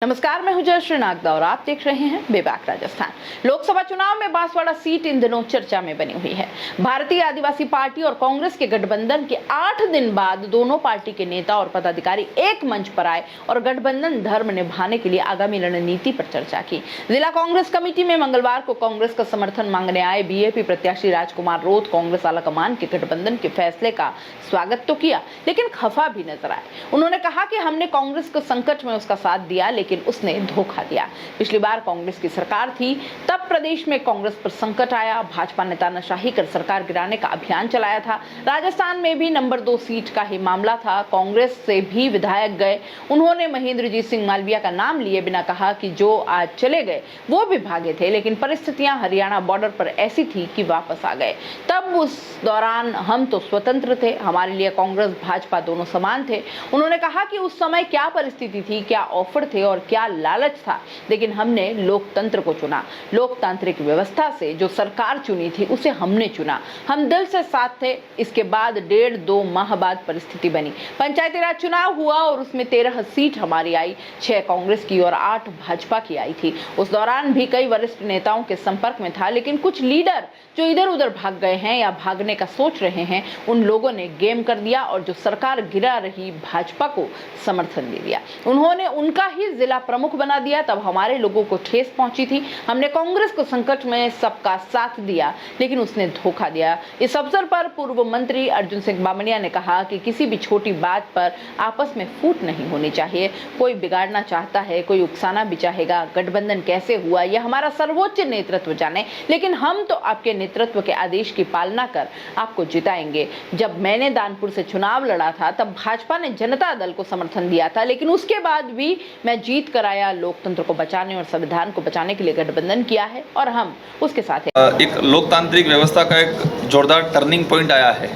नमस्कार, मैं हूं जयश्री नागदा और आप देख रहे हैं बेबाक राजस्थान। लोकसभा चुनाव में बांसवाड़ा सीट इन दिनों चर्चा में बनी हुई है। भारतीय आदिवासी पार्टी और कांग्रेस के गठबंधन के 8 दिन बाद दोनों पार्टी के नेता और पदाधिकारी एक मंच पर आए और गठबंधन धर्म निभाने के लिए आगामी रणनीति पर चर्चा की। जिला कांग्रेस कमेटी में मंगलवार को कांग्रेस का समर्थन मांगने आए बीएपी प्रत्याशी राजकुमार रोत कांग्रेस आलाकमान के गठबंधन के फैसले का स्वागत तो किया, लेकिन खफा भी नजर आए। उन्होंने कहा कि हमने कांग्रेस को संकट में उसका साथ दिया, लेकिन उसने धोखा दिया। पिछली बार कांग्रेस की सरकार थी, तब प्रदेश में कांग्रेस पर संकट आया। भाजपा ने तानाशाही कर सरकार गिराने का अभियान चलाया था। राजस्थान में भी नंबर 2 सीट का ही मामला था। कांग्रेस से भी विधायक गए। उन्होंने महेंद्रजीत सिंह मालविया का नाम लिए बिना कहा कि जो आज चले गए वो भी भागे थे, लेकिन परिस्थितियां हरियाणा बॉर्डर पर ऐसी थी कि वापस आ गए। तब उस दौरान हम तो स्वतंत्र थे, हमारे लिए कांग्रेस भाजपा दोनों समान थे। उन्होंने कहा कि उस समय क्या परिस्थिति थी, क्या ऑफर थे और क्या लालच था, लेकिन हमने लोकतंत्र को चुना। लोकतांत्रिक व्यवस्था से जो सरकार चुनी थी उसे हमने चुना। हम दिल से साथ थे। इसके बाद 1.5-2 माह बाद परिस्थिति बनी। पंचायती राज चुनाव हुआ और उसमें 13 सीट हमारी आई, 6 कांग्रेस की और 8 भाजपा की आई थी। उस दौरान भी कई वरिष्ठ नेताओं के संपर्क में था, लेकिन कुछ लीडर जो इधर उधर भाग गए हैं या भागने का सोच रहे हैं, उन लोगों ने गेम कर दिया और जो सरकार गिरा रही भाजपा को समर्थन दे दिया। उन्होंने उनका ही जिला प्रमुख बना दिया। तब हमारे लोगों को ठेस पहुंची थी। हमने कांग्रेस को संकट में सबका साथ दिया, लेकिन उसने धोखा दिया। इस अवसर पर पूर्व मंत्री अर्जुन सिंह बामनिया ने कहा कि किसी भी छोटी बात पर आपस में फूट नहीं होनी चाहिए। कोई बिगाड़ना चाहता है, कोई उकसाना भी चाहेगा। गठबंधन कैसे हुआ यह हमारा सर्वोच्च नेतृत्व जाने, लेकिन हम तो आपके नेतृत्व के आदेश की पालना कर आपको जिताएंगे। जब मैंने दानपुर से चुनाव लड़ा था तब भाजपा ने जनता दल को समर्थन दिया था, लेकिन उसके बाद भी मैं जीत कर आया। लोकतंत्र को बचाने और संविधान को बचाने के लिए गठबंधन किया है और हम उसके साथ हैं। एक लोकतांत्रिक व्यवस्था का एक जोरदार टर्निंग पॉइंट आया है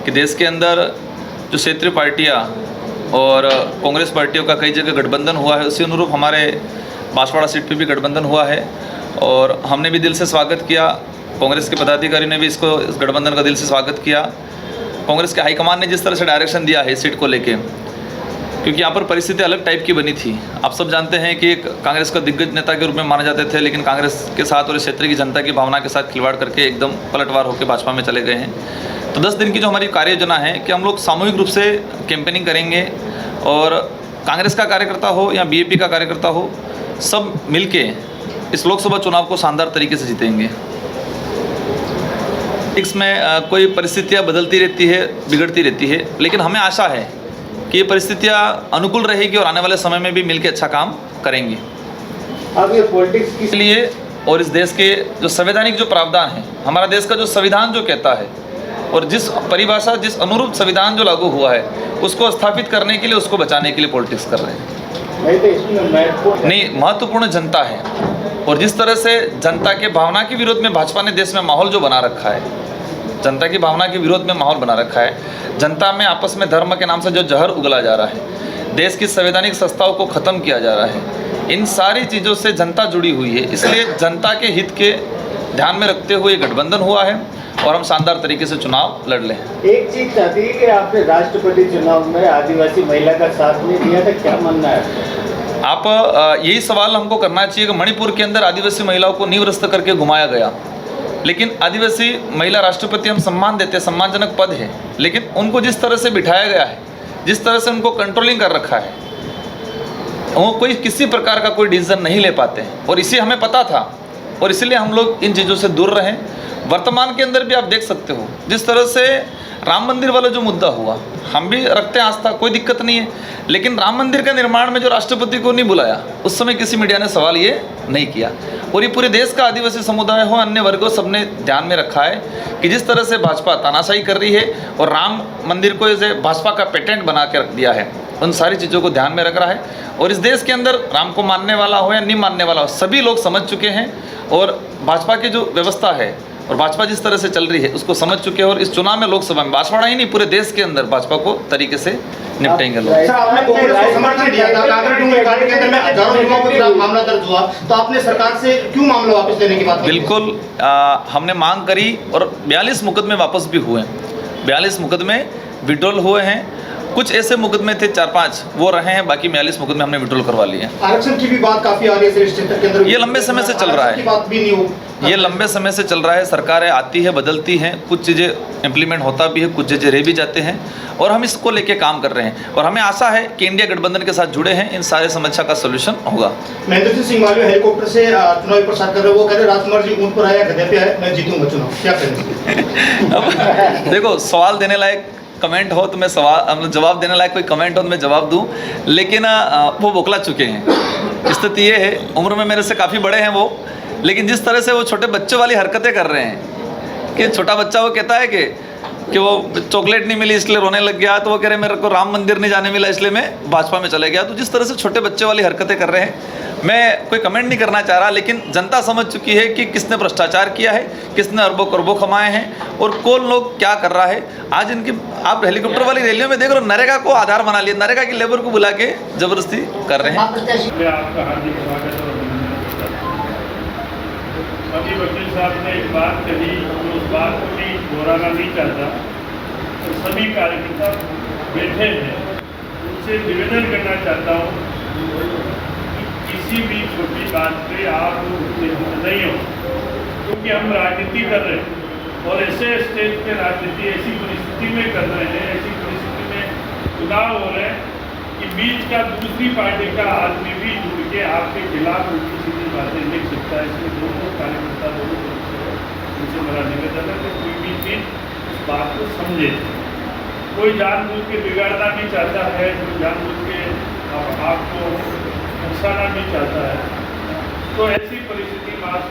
कि देश के अंदर जो क्षेत्रीय पार्टियां और कांग्रेस पार्टियों का कई जगह गठबंधन हुआ है, उसी अनुरूप हमारे बांसवाड़ा सीट पे भी गठबंधन हुआ है और हमने भी दिल से स्वागत किया। कांग्रेस के पदाधिकारी ने भी इस गठबंधन का दिल से स्वागत किया। कांग्रेस के हाईकमान ने जिस तरह से डायरेक्शन दिया है इस सीट को लेके, क्योंकि यहाँ पर परिस्थिति अलग टाइप की बनी थी। आप सब जानते हैं कि एक कांग्रेस का दिग्गज नेता के रूप में माने जाते थे, लेकिन कांग्रेस के साथ और इस क्षेत्र की जनता की भावना के साथ खिलवाड़ करके एकदम पलटवार होकर भाजपा में चले गए हैं। तो 10 दिन की जो हमारी कार्य योजना है कि हम लोग सामूहिक रूप से कैंपेनिंग करेंगे और कांग्रेस का कार्यकर्ता हो या बीएपी का कार्यकर्ता हो, सब मिलके इस लोकसभा चुनाव को शानदार तरीके से जीतेंगे। इसमें कोई परिस्थितियाँ बदलती रहती है, बिगड़ती रहती है, लेकिन हमें आशा है कि ये परिस्थितियाँ अनुकूल रहेगी और आने वाले समय में भी मिलकर अच्छा काम करेंगे। अब ये पॉलिटिक्स के लिए और इस देश के जो संवैधानिक जो प्रावधान है, हमारा देश का जो संविधान जो कहता है और जिस परिभाषा जिस अनुरूप संविधान जो लागू हुआ है उसको स्थापित करने के लिए, उसको बचाने के लिए पॉलिटिक्स कर रहे हैं। तो इसमें नहीं, महत्वपूर्ण जनता है और जिस तरह से जनता के भावना के विरोध में भाजपा ने देश में माहौल जो बना रखा है, जनता की भावना के विरोध में माहौल बना रखा है, जनता में आपस में धर्म के नाम से जो जहर उगला जा रहा है, देश की संवैधानिक संस्थाओं को ख़त्म किया जा रहा है, इन सारी चीज़ों से जनता जुड़ी हुई है। इसलिए जनता के हित के ध्यान में रखते हुए गठबंधन हुआ है और हम शानदार तरीके से चुनाव लड़ लें। एक चीज चाहती है कि आपने राष्ट्रपति चुनाव में आदिवासी महिला का साथ नहीं दिया था, क्या मानना है? आप यही सवाल हमको करना चाहिए कि मणिपुर के अंदर आदिवासी महिलाओं को नींवरस्त करके घुमाया गया, लेकिन आदिवासी महिला राष्ट्रपति हम सम्मान देते हैं, सम्मानजनक पद है, लेकिन उनको जिस तरह से बिठाया गया है, जिस तरह से उनको कंट्रोलिंग कर रखा है, वो कोई किसी प्रकार का कोई डिसीजन नहीं ले पाते हैं और इसे हमें पता था और इसलिए हम लोग इन चीज़ों से दूर रहें। वर्तमान के अंदर भी आप देख सकते हो जिस तरह से राम मंदिर वाला जो मुद्दा हुआ, हम भी रखते हैं आस्था, कोई दिक्कत नहीं है, लेकिन राम मंदिर के निर्माण में जो राष्ट्रपति को नहीं बुलाया, उस समय किसी मीडिया ने सवाल ये नहीं किया और ये पूरे देश का आदिवासी समुदाय हो, अन्य वर्गों, सबने ध्यान में रखा है कि जिस तरह से भाजपा तानाशाही कर रही है और राम मंदिर को इसे भाजपा का पेटेंट बना के रख दिया है, उन सारी चीज़ों को ध्यान में रख रहा है और इस देश के अंदर राम को मानने वाला हो या नहीं मानने वाला हो, सभी लोग समझ चुके हैं और भाजपा की जो व्यवस्था है और भाजपा जिस तरह से चल रही है उसको समझ चुके हैं और इस चुनाव में लोकसभा में बांसवाड़ा ही नहीं पूरे देश के अंदर भाजपा को तरीके से निपटेंगे लोग। सर, आपने कांग्रेस को समर्थन दिया था, कांग्रेस डूंगरी कांड के अंदर में हजारों युवाओं के खिलाफ मामला दर्ज हुआ, तो आपने सरकार से क्यों मामला वापस लेने की बात की? बिल्कुल, हमने मांग करी और 42 मुकदमे वापस भी हुए, 42 मुकदमे विड्रॉल हुए हैं कुछ ऐसे मुकदमे थे 4-5 वो रहे हैं, बाकी 42 मुकदमे हमने विड्रॉल करवा लिए हैं। आरक्षण की भी बात काफी आ रही है इस क्षेत्र के अंदर। ये लंबे समय से चल रहा है। आरक्षण की बात भी नहीं हो, ये लंबे समय से चल रहा है। सरकारें आती है, बदलती हैं, कुछ चीज़ें इम्प्लीमेंट होता भी है, कुछ चीज़ें रह भी जाते हैं, और हम इसको लेके काम कर रहे हैं। और हमें आशा है कि इंडिया गठबंधन के साथ जुड़े हैं, इन सारे समस्या का सोल्यूशन होगा। महेंद्र सिंह मालवीय हेलीकॉप्टर से चुनावी प्रचार कर रहे हैं, वो कह रहे राजकुमार जी ऊँट पर आया, गधे पे आया, मैं जीतूंगा चुनाव, क्या करेंगे? अब देखो, सवाल देने लायक कमेंट हो तो मैं जवाब देने लायक कोई कमेंट हो तो मैं जवाब दूं, लेकिन वो बौखला चुके हैं। स्थिति ये है, उम्र में मेरे से काफ़ी बड़े हैं वो, लेकिन जिस तरह से वो छोटे बच्चों वाली हरकतें कर रहे हैं कि छोटा बच्चा वो कहता है कि वो चॉकलेट नहीं मिली इसलिए रोने लग गया, तो वो कह रहे मेरे को राम मंदिर नहीं जाने मिला इसलिए मैं भाजपा में चले गया। तो जिस तरह से छोटे बच्चे वाली हरकतें कर रहे हैं, मैं कोई कमेंट नहीं करना चाह रहा, लेकिन जनता समझ चुकी है कि किसने भ्रष्टाचार किया है, किसने अरबों करोड़ों कमाए हैं और कौन लोग क्या कर रहा है। आज इनकी आप हेलीकॉप्टर वाली रैलियों में देख रहे हो, नरेगा को आधार बना लिया, नरेगा की लेबर को बुला के जबरदस्ती कर रहे हैं। आपका हार्दिक स्वागत और अभिनंदन करता हूं। अभी वकील साहब ने एक बात कही, उस बात को भी दोहराना नहीं चाहता, तो सभी कार्यकर्ता बैठे हैं, उनसे निवेदन करना चाहता हूँ कि किसी भी छोटी बात पे आप उत्तेजित नहीं हो, क्योंकि हम राजनीति कर रहे हैं और ऐसे स्टेज पे राजनीति ऐसी परिस्थिति में कर रहे हैं, ऐसी परिस्थिति में चुनाव हो रहे हैं कि बीच का दूसरी पार्टी का आदमी भी जुड़ के आपके खिलाफ उल्टी सीधी बातें लिख सकता है। इसलिए दोनों कार्यकर्ता उनसे मेरा निवेदन है कि कोई भी चीज़ उस बात को समझे। कोई जानबूझ के बिगाड़ना भी चाहता है, कोई जानबूझ के आपको नुकसाना भी चाहता है, तो ऐसी परिस्थिति बात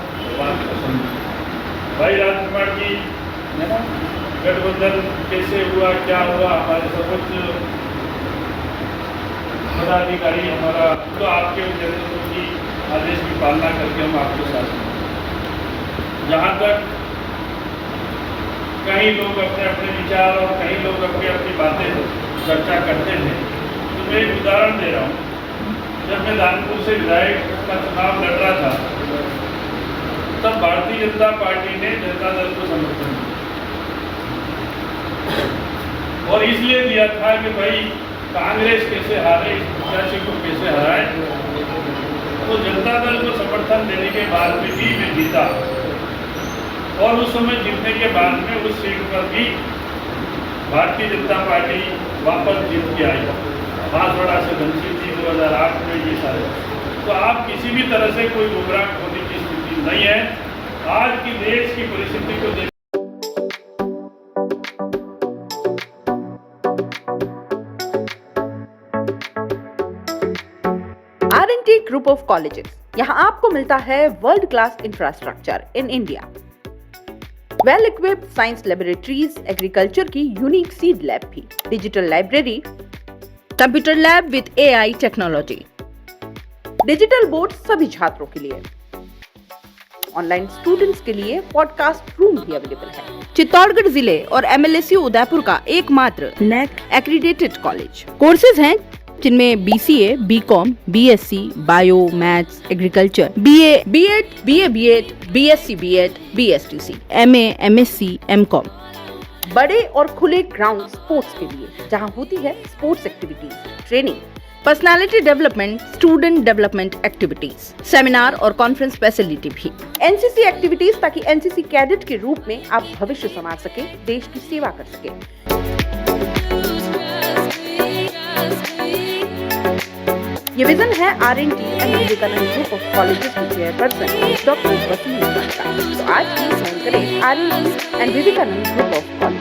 को समझे। भाई राजकुमार जी, गठबंधन कैसे हुआ, क्या हुआ, हमारे सर्वोच्च पदाधिकारी हमारा तो आपके निर्देशों की आदेश की पालना करके हम आपके साथ हैं। जहाँ तक कई लोग अपने अपने विचार और कई लोग अपनी अपनी बातें चर्चा करते हैं, तो मैं एक उदाहरण दे रहा हूँ। जब मैं दानपुर से विधायक का चुनाव लड़ रहा था, तब भारतीय जनता पार्टी ने जनता दल को समर्थन दिया और इसलिए दिया था कि भाई कांग्रेस कैसे हारे, इस प्रत्याशी को कैसे हराए। तो जनता दल को समर्थन देने के बाद में भी मैं जीता और उस समय जीतने के बाद में उस सीट पर भी भारतीय जनता पार्टी वापस जीत के आई। बांसवाड़ा से धनसिंह जी 2008 में ये सारे। तो आप किसी भी तरह से कोई गुमराह होने की स्थिति नहीं है। आज की देश की परिस्थिति को देख R&T ग्रुप ऑफ कॉलेजेस, यहाँ आपको मिलता है world class infrastructure in India, well equipped science laboratories, agriculture की यूनिक सीड लैब भी, digital library, computer lab with AI technology, digital board सभी छात्रों के लिए, ऑनलाइन स्टूडेंट्स के लिए पॉडकास्ट रूम भी अवेलेबल है। चित्तौड़गढ़ जिले और MLSU उदयपुर का एकमात्र NAC एक्रीडेटेड कॉलेज। कोर्सेज हैं जिनमें BCA, BCom, BSc, bio, maths, agriculture, BA, B.Ed, BA, B.Ed, BSc, B.Ed, BSTC, MA, MSc, MCom। बड़े और खुले ग्राउंड स्पोर्ट्स के लिए, जहां होती है sports activities, training, personality development, student development activities, seminar और कॉन्फ्रेंस फैसिलिटी भी, NCC एक्टिविटीज, ताकि NCC कैडेट के रूप में आप भविष्य संवार सके, देश की सेवा कर सके। ये विजन है R&T and Vivekananda group of colleges के चेयरपर्सन डॉक्टर वसीम खान का। तो आज ही ज्वाइन करें R&T and Vivekananda group of college.